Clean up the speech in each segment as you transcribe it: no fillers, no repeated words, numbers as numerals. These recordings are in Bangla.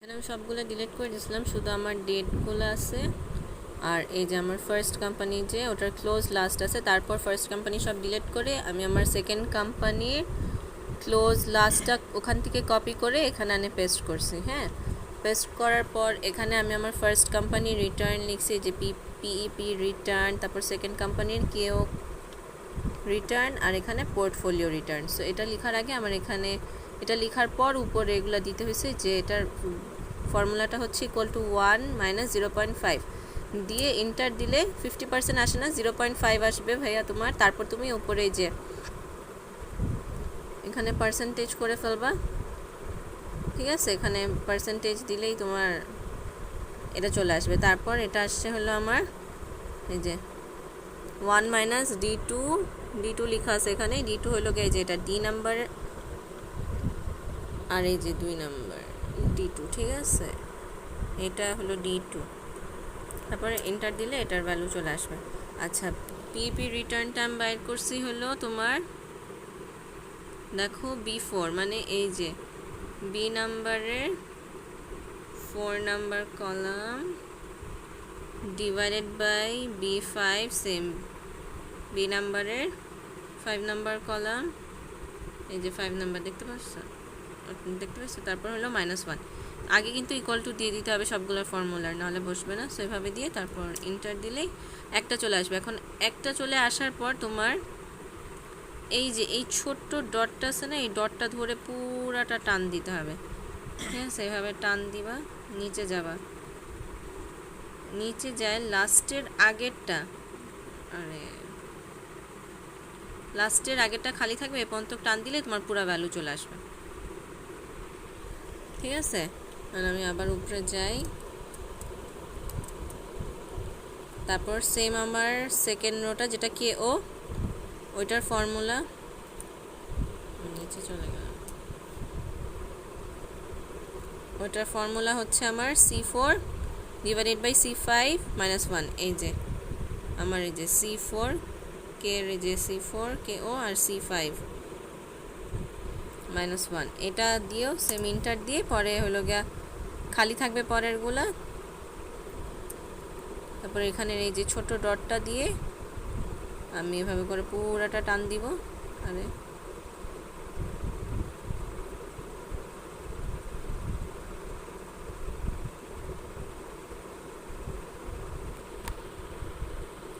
এখানে আমি সবগুলো ডিলিট করে দিয়েছিলাম, শুধু আমার ডেটগুলো আছে। আর এই যে আমার ফার্স্ট কোম্পানি যে ওটার ক্লোজ লাস্ট আছে, তারপর ফার্স্ট কোম্পানি সব ডিলিট করে আমি আমার সেকেন্ড কোম্পানির ক্লোজ লাস্টটা ওখান থেকে কপি করে এখানে আনে পেস্ট করছি। হ্যাঁ, পেস্ট করার পর এখানে আমি আমার ফার্স্ট কোম্পানির রিটার্ন লিখছি, যে পিইপি রিটার্ন, তারপর সেকেন্ড কোম্পানির কেও রিটার্ন, আর এখানে পোর্টফোলিও রিটার্ন। সো এটা লেখার আগে আমার এখানে এটা লেখার পর উপরে এগুলো দিতে হয়েছে, যে এটার ফর্মুলাটা হচ্ছে =1 - 0.5 দিয়ে এন্টার দিলে 50% আসে না, 0.5 আসবে ভাইয়া তোমার। তারপর তুমি উপরে যে এখানে পার্সেন্টেজ করে ফেলবা, ঠিক আছে? এখানে পার্সেন্টেজ দিলেই তোমার এটা চলে আসবে। তারপর এটা আসছে হলো আমার এই যে 1 - D2 লেখা আছে এখানে। D2 হলো গিয়ে যে এটা ডি নাম্বার, আর এই যে 2 নাম্বার D2, ঠিক আছে? এটা হলো D2। তারপরে এন্টার দিলে এটার ভ্যালু চলে আসবে। আচ্ছা, পিপি রিটার্নটা আমি বাইর করছি হলো তোমার, দেখো B4, মানে এই যে বি নাম্বারের 4 number column divided by B5, same B নাম্বারের 5 নাম্বার কলাম, এই যে 5 নাম্বার দেখতে পাচ্ছ? তারপর হলো -1। আগে কিন্তু ইকুয়াল টু দিয়ে দিতে হবে সবগুলোর ফর্মুলার, নাহলে বসবে না। সো এভাবে দিয়ে তারপর এন্টার দিলেই একটা চলে আসবে। এখন একটা চলে আসার পর তোমার এই যে এই ছোট্ট ডটটা আছে না, এই ডটটা ধরে পুরাটা টান দিতে হবে। ঠিক আছে, এভাবে টান দিবা, নিচে যাবা, নিচে যায় লাস্টের আগেরটা, আরে লাস্টের আগেরটা খালি থাকবে, এ পর্যন্ত টান দিলে তোমার পুরো ভ্যালু চলে আসবে। ঠিক আছে, আর আমি আবার উপরে যাই। তারপর সেম আমার সেকেন্ড রোটা যেটা KO, ওইটার ফর্মুলা নিচে চলে গেল। ওইটার ফর্মুলা হচ্ছে আমার C4 ডিভাইডেড বাই C5 -1। এই যে আমার এই যে C4 কে, এই যে C4 KO আর C5 -1, এটা দিয়েও সেম ইন্টার দিয়ে পরে হলো গিয়া খালি থাকবে পরেরগুলা। তারপর এখানে এই যে ছোট ডটটা দিয়ে আমি এভাবে করে পুরাটা টান দিব। আরে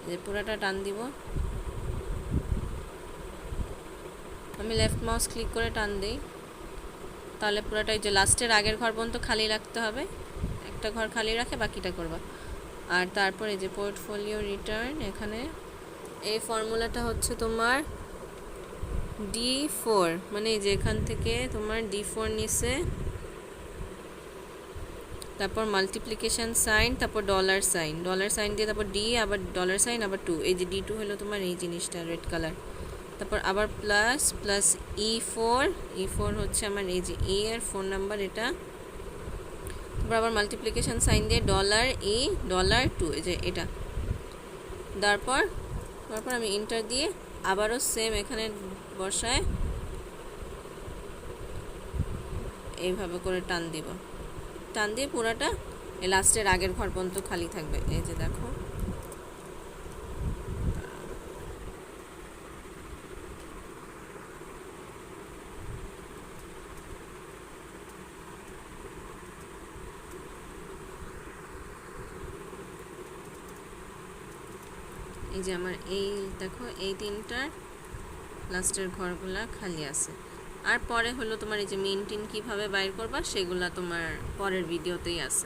যে পুরাটা টান দিব, আমি লেফট মাউস ক্লিক করে টান দিই, তাহলে পুরাটাই যে লাস্টের আগের ঘর পর্যন্ত খালি রাখতে হবে, একটা ঘর খালি রাখে বাকিটা করবা। আর তারপরে যে পোর্টফোলিও রিটার্ন, এখানে এই ফর্মুলাটা হচ্ছে তোমার D4, মানে এই যে এখান থেকে তোমার D4 নিছে, তারপর মাল্টিপ্লিকেশন সাইন, তারপর ডলার সাইন দিয়ে তারপর ডি, আবার ডলার সাইন, আবার 2। এই যে D2 হলো তোমার এই জিনিসটা রেড কালার। তারপর আবার প্লাস E4 হচ্ছে আমার এই যে এ এর ফোন নাম্বার এটা। তারপর আবার মাল্টিপ্লিকেশন সাইন দিয়ে $2, এই যে এটা। তারপর আমি এন্টার দিয়ে আবারও সেম এখানে বসায় এইভাবে করে টান দিব, টান দিয়ে পুরাটা লাস্টের আগের ঘর পর্যন্ত খালি থাকবে। এই যে দেখো, এই যে আমার এই দেখো এই তিনটার লাস্টের ঘরগুলা খালি আছে। আর পরে হলো তোমার এই যে মেইনটেইন কিভাবে বাইর করবা সেগুলা তোমার পরের ভিডিওতেই আছে।